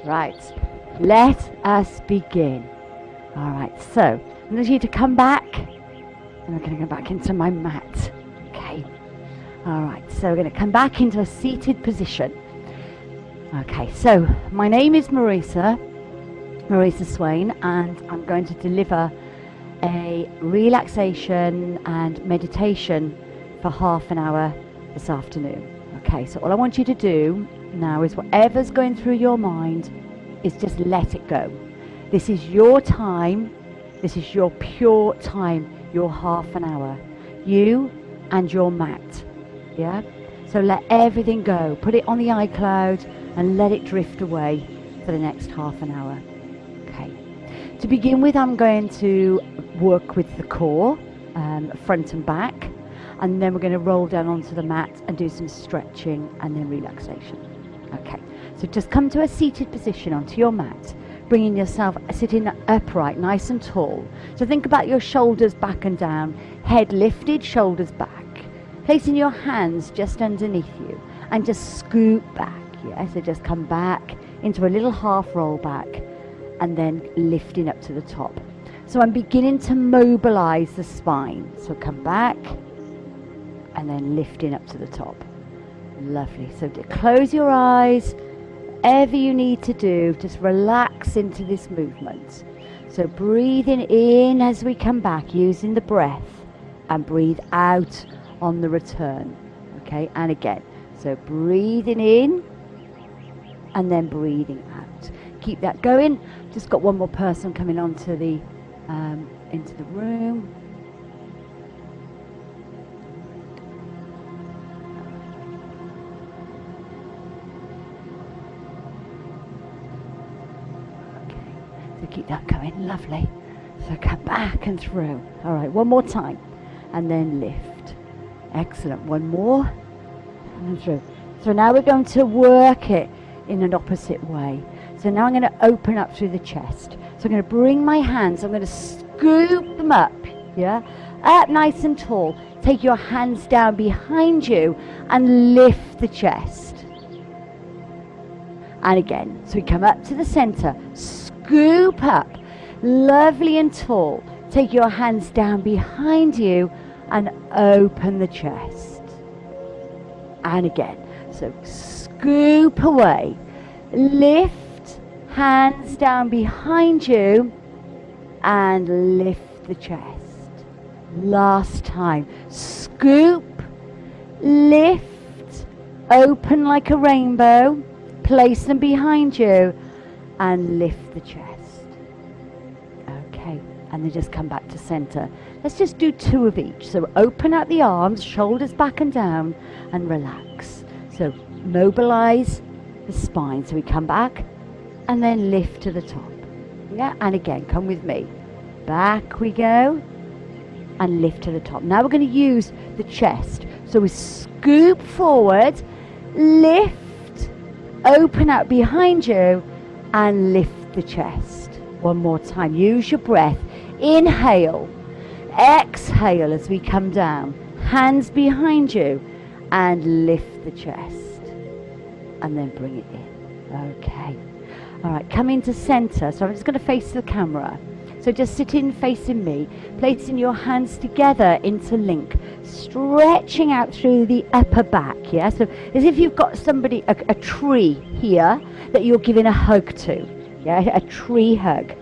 Right, let us begin. All right, so I need you to come back, and I'm going to go back into my mat. Okay. All right, so we're going to come back into a seated position. Okay, so my name is Marisa Swain, and I'm going to deliver a relaxation and meditation for half an hour this afternoon. Okay, so all I want you to do now is whatever's going through your mind is just let it go. This is your time. This is your pure time, your half an hour. You and your mat. Yeah? So let everything go. Put it on the iCloud and let it drift away for the next half an hour. Okay. To begin with, I'm going to work with the core, front and back, and then we're going to roll down onto the mat and do some stretching and then relaxation. Okay, so just come to a seated position onto your mat, bringing yourself sitting upright, nice and tall. So think about your shoulders back and down, head lifted, shoulders back, placing your hands just underneath you and just scoop back. Yeah, so just come back into a little half roll back and then lifting up to the top. So I'm beginning to mobilize the spine. So come back and then lifting up to the top. Lovely. So close your eyes. Whatever you need to do, just relax into this movement. So breathing in as we come back, using the breath, and breathe out on the return. Okay, and again. So breathing in and then breathing out. Keep that going. Just got one more person coming onto the into the room. So keep that going, lovely. So come back and through. All right, one more time, and then lift. Excellent, one more, and through. So now we're going to work it in an opposite way. So now I'm going to open up through the chest. So I'm going to bring my hands, I'm going to scoop them up, yeah? Up nice and tall. Take your hands down behind you and lift the chest. And again, so we come up to the center, scoop up, lovely and tall. Take your hands down behind you and open the chest. And again, so scoop away, lift, hands down behind you and lift the chest. Last time, scoop, lift, open like a rainbow, place them behind you and lift the chest. Okay, and then just come back to center. Let's just do two of each. So open out the arms, shoulders back and down, and relax. So mobilize the spine. So we come back and then lift to the top. Yeah, and again, come with me. Back we go and lift to the top. Now we're going to use the chest. So we scoop forward, lift, open out behind you and lift the chest. One more time. Use your breath. Inhale, exhale as we come down. Hands behind you and lift the chest. And then bring it in. Okay. All right, come into center. So I'm just going to face the camera. So just sit in facing me, placing your hands together into link, stretching out through the upper back, yeah? So as if you've got somebody, a tree here that you're giving a hug to, yeah? A tree hug.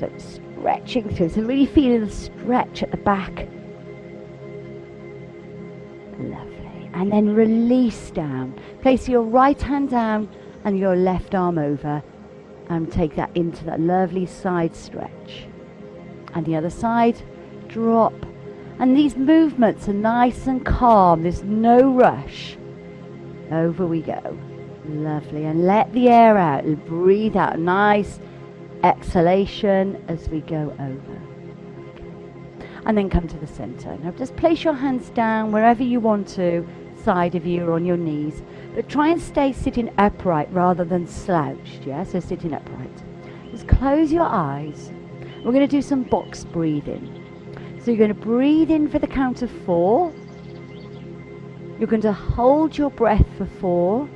So stretching through, so really feeling the stretch at the back. Lovely. And then release down. Place your right hand down and your left arm over. And take that into that lovely side stretch. And the other side, drop. And these movements are nice and calm. There's no rush. Over we go. Lovely. And let the air out. And breathe out. Nice exhalation as we go over. Okay. And then come to the center. Now just place your hands down wherever you want to. Side of you or on your knees. But try and stay sitting upright rather than slouched, yeah? So sitting upright. Just close your eyes. We're going to do some box breathing. So you're going to breathe in for the count of 4. You're going to hold your breath for 4.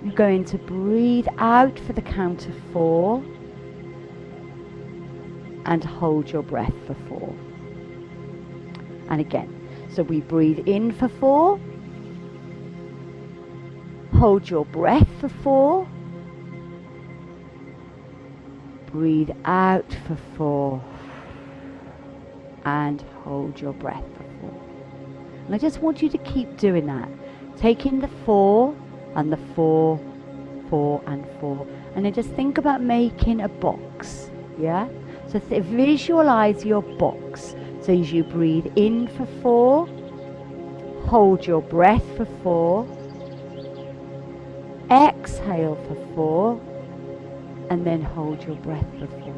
You're going to breathe out for the count of 4 and hold your breath for 4. And again, so we breathe in for 4, hold your breath for 4, breathe out for 4, and hold your breath for 4. And I just want you to keep doing that, taking the 4 and the 4, 4 and 4, and then just think about making a box, yeah? So visualize your box. So as you breathe in for 4, hold your breath for 4, exhale for 4, and then hold your breath for 4.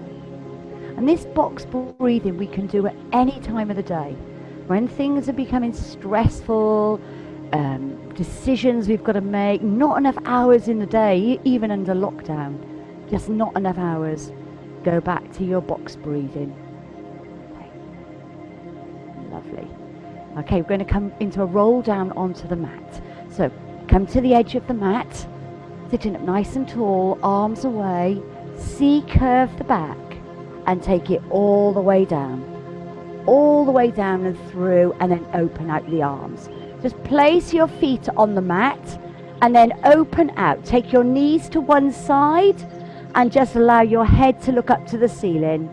And this box breathing we can do at any time of the day. When things are becoming stressful, decisions we've got to make, not enough hours in the day, even under lockdown, just not enough hours, go back to your box breathing. Lovely. Okay, we're going to come into a roll down onto the mat. So come to the edge of the mat, sitting up nice and tall, arms away, C-curve the back and take it all the way down and through, and then open out the arms. Just place your feet on the mat and then open out. Take your knees to one side and just allow your head to look up to the ceiling.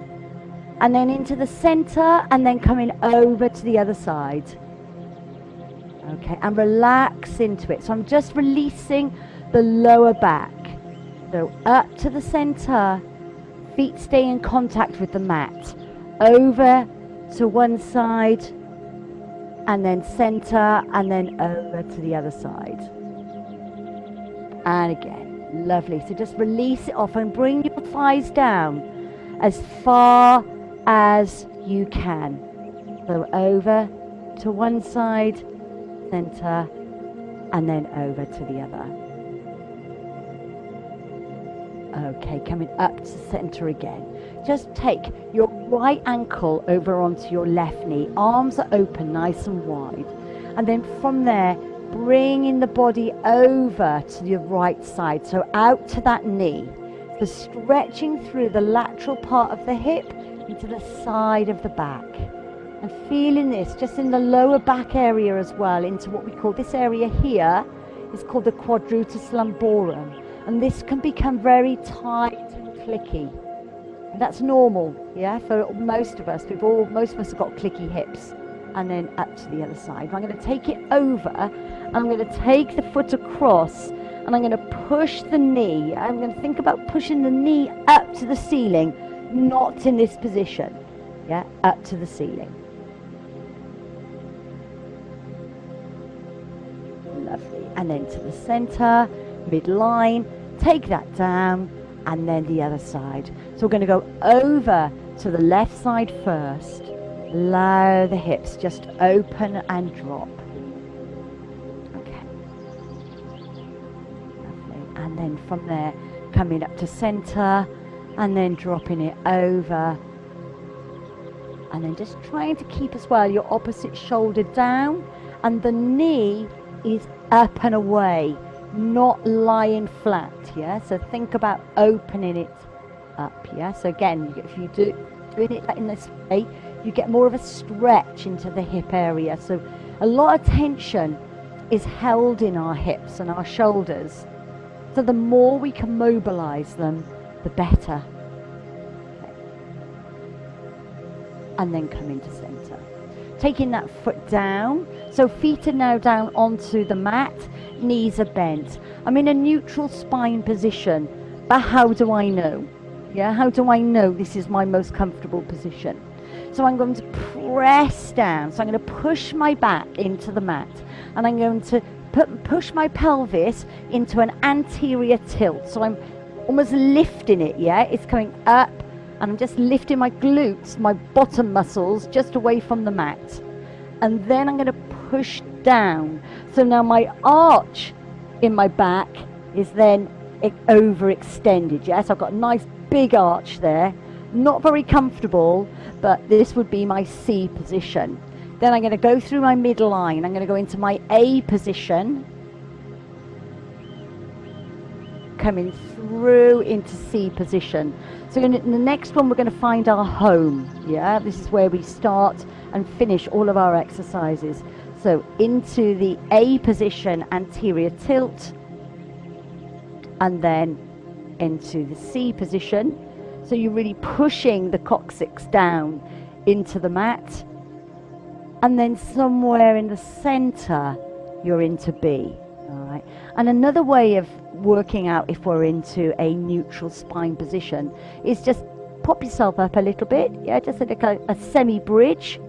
And then into the center, and then coming over to the other side. Okay, and relax into it. So I'm just releasing the lower back. So up to the center, feet stay in contact with the mat. Over to one side, and then center, and then over to the other side. And again, lovely. So just release it off and bring your thighs down as far as you can. So over to one side, center, and then over to the other. Okay, coming up to center again. Just take your right ankle over onto your left knee. Arms are open, nice and wide. And then from there, bringing the body over to the right side. So out to that knee. So stretching through the lateral part of the hip into the side of the back. And feeling this just in the lower back area as well, into what we call this area here is called the quadratus lumborum. And this can become very tight and clicky. And that's normal, yeah, for most of us. Most of us have got clicky hips. And then up to the other side. I'm going to take it over, and I'm going to take the foot across, and I'm going to push the knee. I'm going to think about pushing the knee up to the ceiling, not in this position, yeah, up to the ceiling. Lovely. And then to the center, midline, take that down, and then the other side. So we're going to go over to the left side first. Allow the hips just open and drop. Okay. Lovely. And then from there, coming up to center, and then dropping it over. And then just trying to keep as well your opposite shoulder down, and the knee is up and away, not lying flat, yeah? So think about opening it up, yeah? So again, if you doing it in this way, you get more of a stretch into the hip area. So a lot of tension is held in our hips and our shoulders. So the more we can mobilize them, the better. Okay. And then come into center. Taking that foot down. So feet are now down onto the mat. Knees are bent. I'm in a neutral spine position. But how do I know? Yeah, how do I know this is my most comfortable position? So I'm going to press down. So I'm going to push my back into the mat. And I'm going to push my pelvis into an anterior tilt. So I'm almost lifting it, yeah? It's coming up. And I'm just lifting my glutes, my bottom muscles, just away from the mat. And then I'm going to push down. So now my arch in my back is then overextended, yes? I've got a nice big arch there. Not very comfortable, but this would be my C position. Then I'm going to go through my midline. I'm going to go into my A position. coming through into C position. So in the next one, we're going to find our home. Yeah, this is where we start and finish all of our exercises. So into the A position, anterior tilt, and then into the C position. So you're really pushing the coccyx down into the mat, and then somewhere in the center you're into B. All right. And another way of working out if we're into a neutral spine position is just pop yourself up a little bit, yeah, just like a semi-bridge,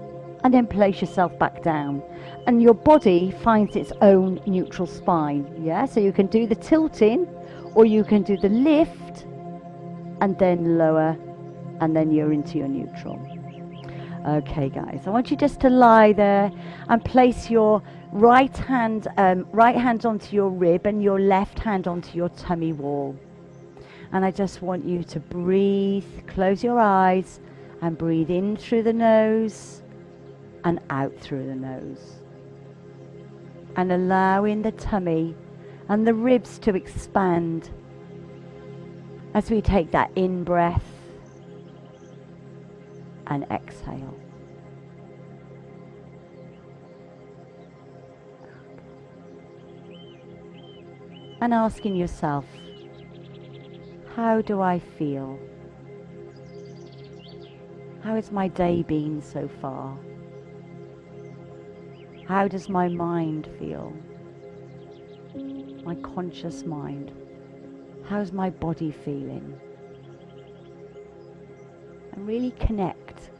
and then place yourself back down, and your body finds its own neutral spine. Yeah, so you can do the tilting, or you can do the lift and then lower, and then you're into your neutral. Okay guys, I want you just to lie there and place your right hand onto your rib and your left hand onto your tummy wall. And I just want you to breathe, close your eyes and breathe in through the nose and out through the nose. And allowing the tummy and the ribs to expand as we take that in breath and exhale. And asking yourself, how do I feel? How has my day been so far? How does my mind feel? My conscious mind. How's my body feeling? And really connect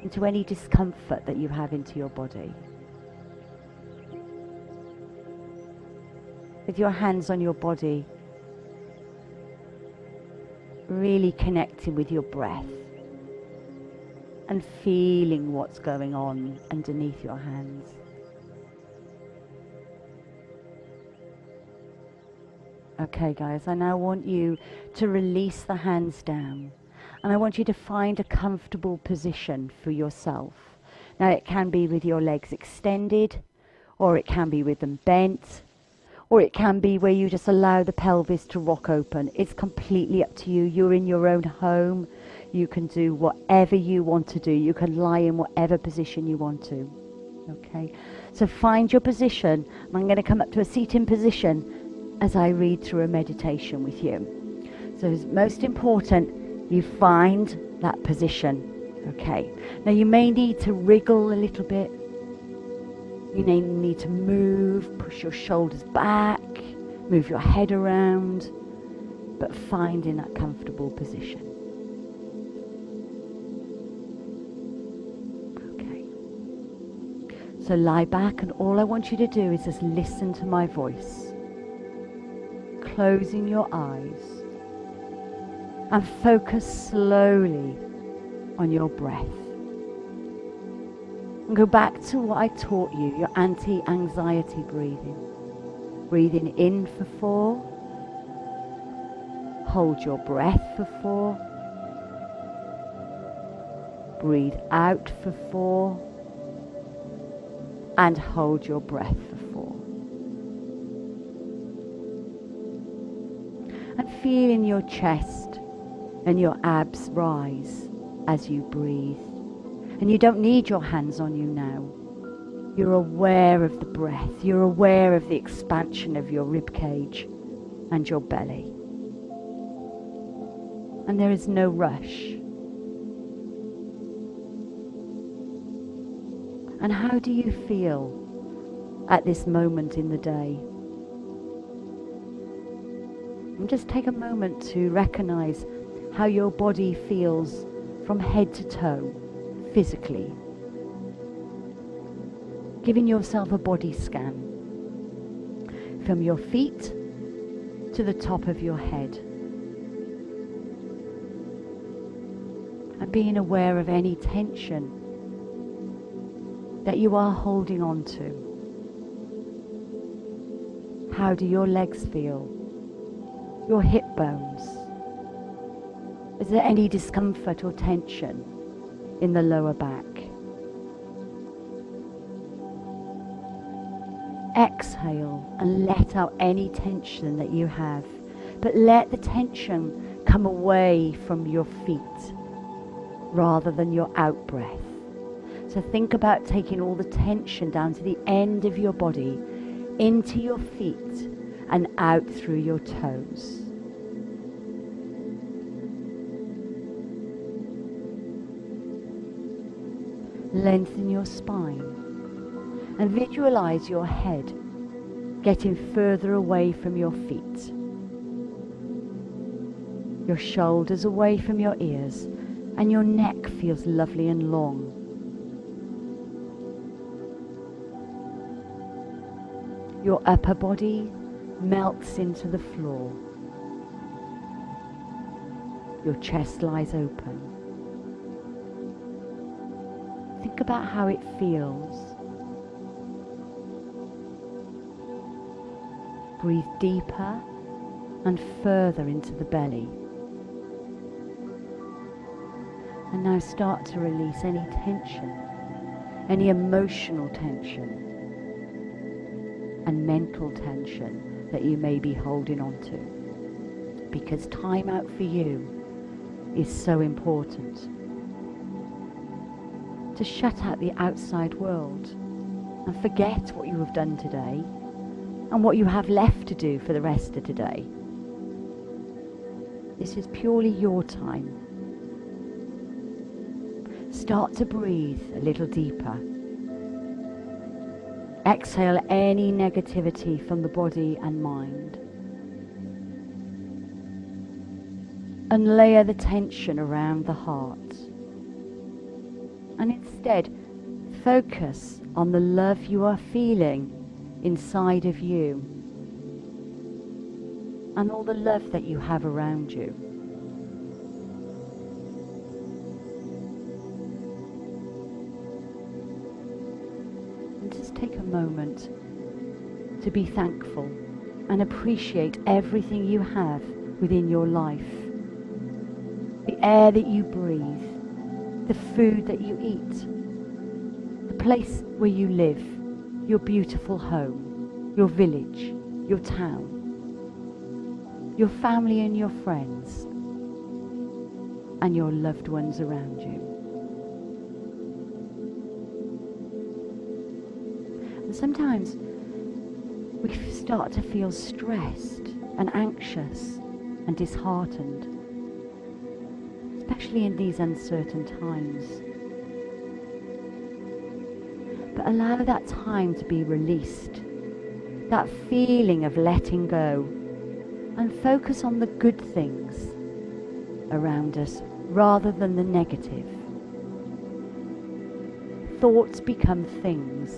into any discomfort that you have into your body. With your hands on your body, really connecting with your breath and feeling what's going on underneath your hands. Okay guys, I now want you to release the hands down, and I want you to find a comfortable position for yourself. Now it can be with your legs extended, or it can be with them bent, or it can be where you just allow the pelvis to rock open. It's completely up to you. You're in your own home. You can do whatever you want to do. You can lie in whatever position you want to. Okay, so find your position. I'm going to come up to a seating position as I read through a meditation with you. So it's most important you find that position. Okay, now you may need to wriggle a little bit. You may need to move, push your shoulders back, move your head around, but find in that comfortable position. Okay, so lie back, and all I want you to do is just listen to my voice. Closing your eyes and focus slowly on your breath. And go back to what I taught you, your anti-anxiety breathing. Breathing in for 4. Hold your breath for 4. Breathe out for 4. And hold your breath for 4. And feel in your chest and your abs rise as you breathe. And you don't need your hands on you now. You're aware of the breath. You're aware of the expansion of your rib cage and your belly. And there is no rush. And how do you feel at this moment in the day? And just take a moment to recognize how your body feels from head to toe, physically. Giving yourself a body scan from your feet to the top of your head. And being aware of any tension that you are holding on to. How do your legs feel? Your hip bones? Is there any discomfort or tension in the lower back? Exhale and let out any tension that you have, but let the tension come away from your feet rather than your out breath. So think about taking all the tension down to the end of your body, into your feet and out through your toes. Lengthen your spine and visualize your head getting further away from your feet. Your shoulders away from your ears, and your neck feels lovely and long. Your upper body melts into the floor. Your chest lies open. Think about how it feels. Breathe deeper and further into the belly. And now start to release any tension, any emotional tension and mental tension that you may be holding on to. Because time out for you is so important. To shut out the outside world and forget what you have done today and what you have left to do for the rest of today. This is purely your time. Start to breathe a little deeper. Exhale any negativity from the body and mind. And layer the tension around the heart. And instead, focus on the love you are feeling inside of you and all the love that you have around you. And just take a moment to be thankful and appreciate everything you have within your life. The air that you breathe, the food that you eat, the place where you live, your beautiful home, your village, your town, your family and your friends, and your loved ones around you. And sometimes we start to feel stressed and anxious and disheartened, especially in these uncertain times. But allow that time to be released, that feeling of letting go, and focus on the good things around us rather than the negative. Thoughts become things.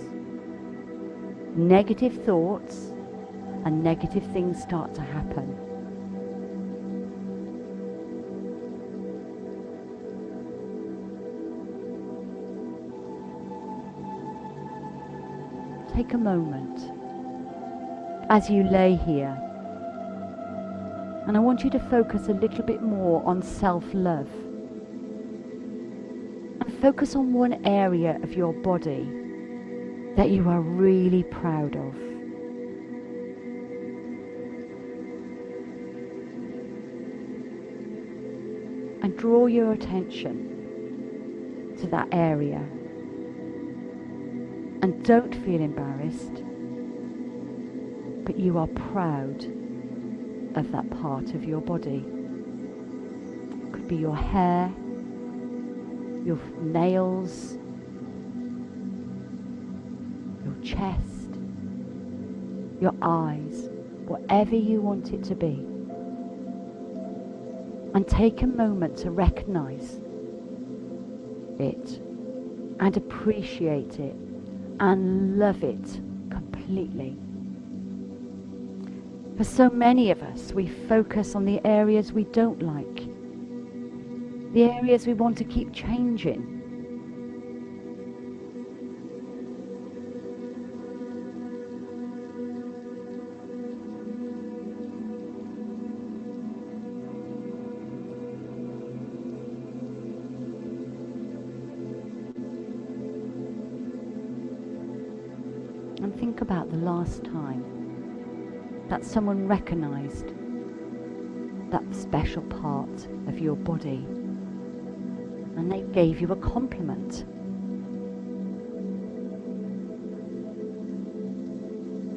Negative thoughts and negative things start to happen. Take a moment as you lay here, and I want you to focus a little bit more on self-love, and focus on one area of your body that you are really proud of. And draw your attention to that area. And don't feel embarrassed, but you are proud of that part of your body. It could be your hair, your nails, your chest, your eyes, whatever you want it to be. And take a moment to recognize it and appreciate it and love it completely. For so many of us, we focus on the areas we don't like, the areas we want to keep changing. And think about the last time that someone recognized that special part of your body, and they gave you a compliment.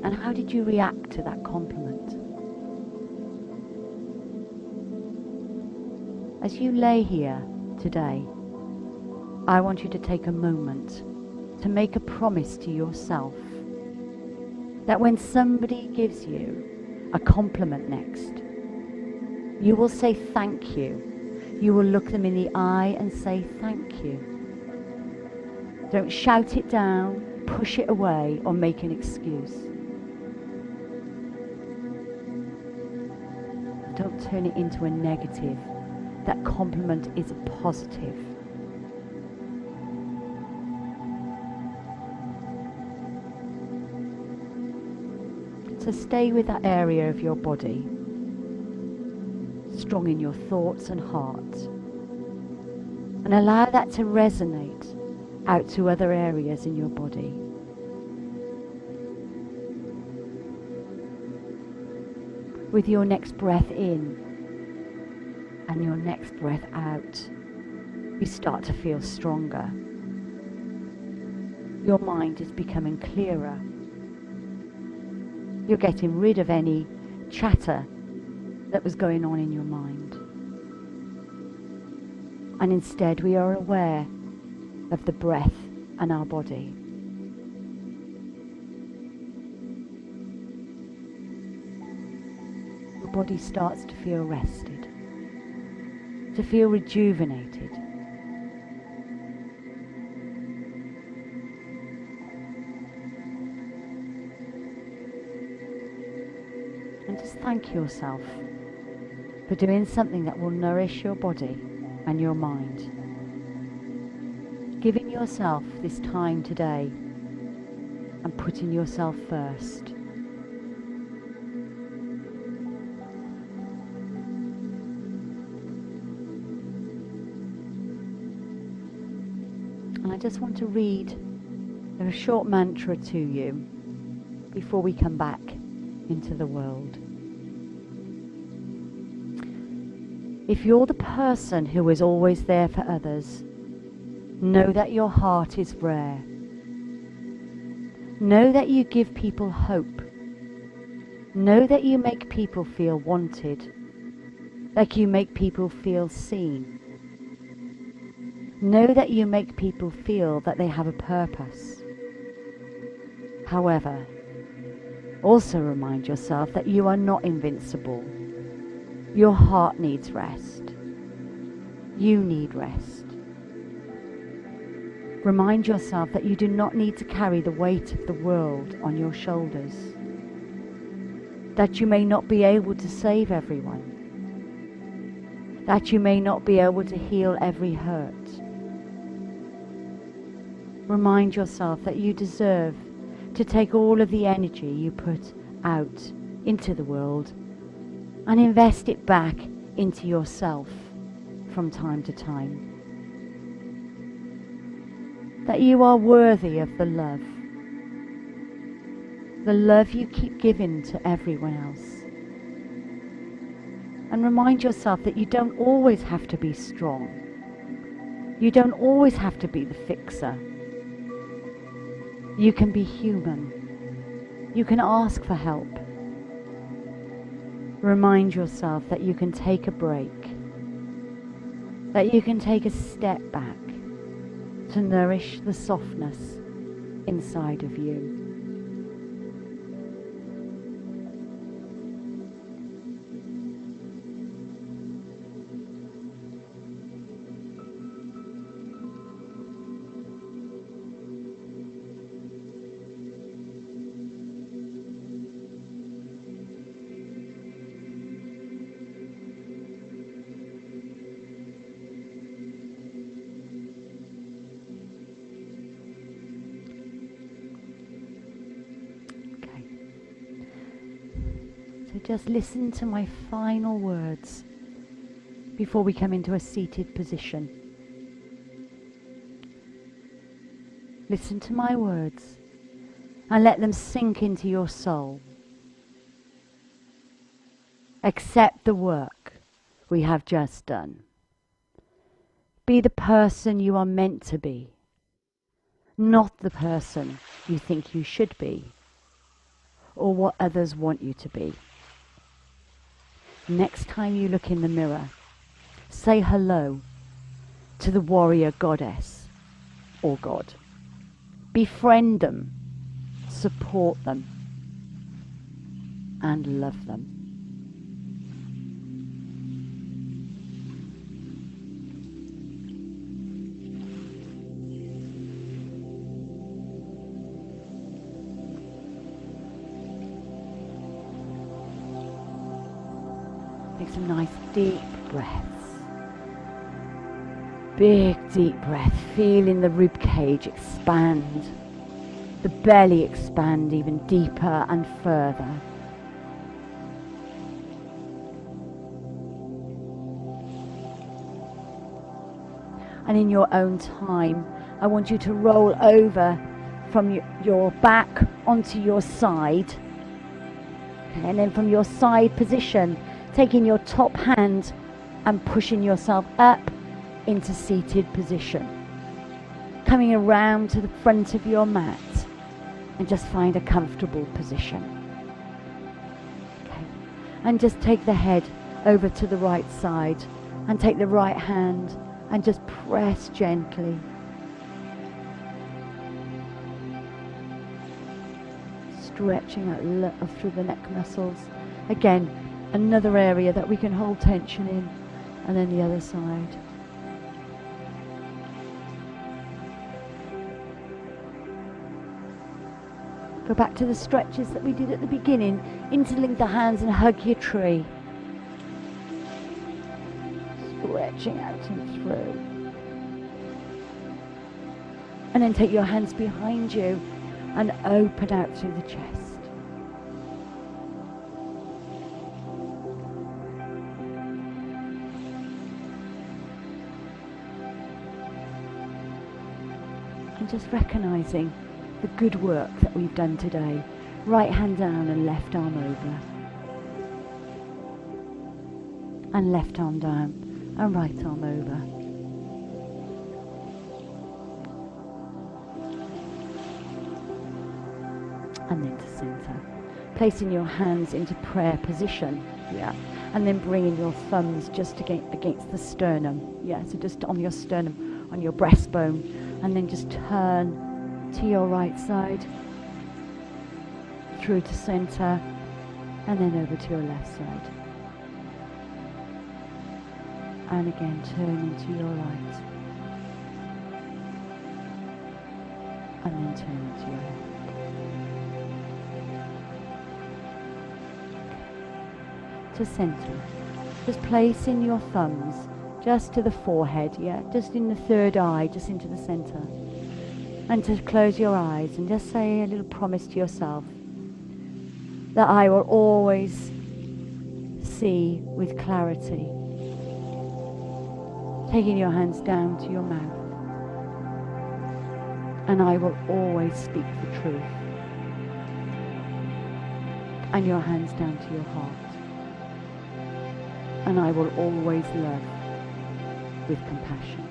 And how did you react to that compliment? As you lay here today, I want you to take a moment to make a promise to yourself that when somebody gives you a compliment next, you will say thank you. You will look them in the eye and say thank you. Don't shout it down, push it away, or make an excuse. Don't turn it into a negative. That compliment is a positive. So stay with that area of your body, strong in your thoughts and heart, and allow that to resonate out to other areas in your body. With your next breath in and your next breath out, you start to feel stronger. Your mind is becoming clearer. You're getting rid of any chatter that was going on in your mind. And instead we are aware of the breath and our body. Your body starts to feel rested, to feel rejuvenated. And just thank yourself for doing something that will nourish your body and your mind. Giving yourself this time today and putting yourself first. And I just want to read a short mantra to you before we come back into the world. If you're the person who is always there for others, know that your heart is rare. Know that you give people hope. Know that you make people feel wanted, that you make people feel seen. Know that you make people feel that they have a purpose. However, also remind yourself that you are not invincible. Your heart needs rest. You need rest. Remind yourself that you do not need to carry the weight of the world on your shoulders. That you may not be able to save everyone. That you may not be able to heal every hurt. Remind yourself that you deserve to take all of the energy you put out into the world and invest it back into yourself from time to time. That you are worthy of the love you keep giving to everyone else. And remind yourself that you don't always have to be strong. You don't always have to be the fixer. You can be human. You can ask for help. Remind yourself that you can take a break, that you can take a step back to nourish the softness inside of you. So just listen to my final words before we come into a seated position. Listen to my words and let them sink into your soul. Accept the work we have just done. Be the person you are meant to be, not the person you think you should be, or what others want you to be. Next time you look in the mirror, say hello to the warrior goddess or god. Befriend them, support them, and love them. Take some nice deep breaths. Big deep breath, feeling the rib cage expand, the belly expand even deeper and further. And in your own time, I want you to roll over from your back onto your side. Okay, and then from your side position, taking your top hand and pushing yourself up into seated position. Coming around to the front of your mat and just find a comfortable position. Okay. And just take the head over to the right side and take the right hand and just press gently. Stretching out through the neck muscles. Again, another area that we can hold tension in, and then the other side. Go back to the stretches that we did at the beginning. Interlink the hands and hug your tree. Stretching out and through. And then take your hands behind you and open out through the chest. And just recognizing the good work that we've done today. Right hand down and left arm over. And left arm down and right arm over. And then to center. Placing your hands into prayer position. Yeah. And then bringing your thumbs just against the sternum. Yeah, so just on your sternum, on your breastbone. And then just turn to your right side, through to center, and then over to your left side. And again, turning to your right. And then turning to your left. To center. Just placing your thumbs just to the forehead, yeah, just in the third eye, just into the center. And to close your eyes and just say a little promise to yourself that I will always see with clarity. Taking your hands down to your mouth. And I will always speak the truth. And your hands down to your heart. And I will always love with compassion.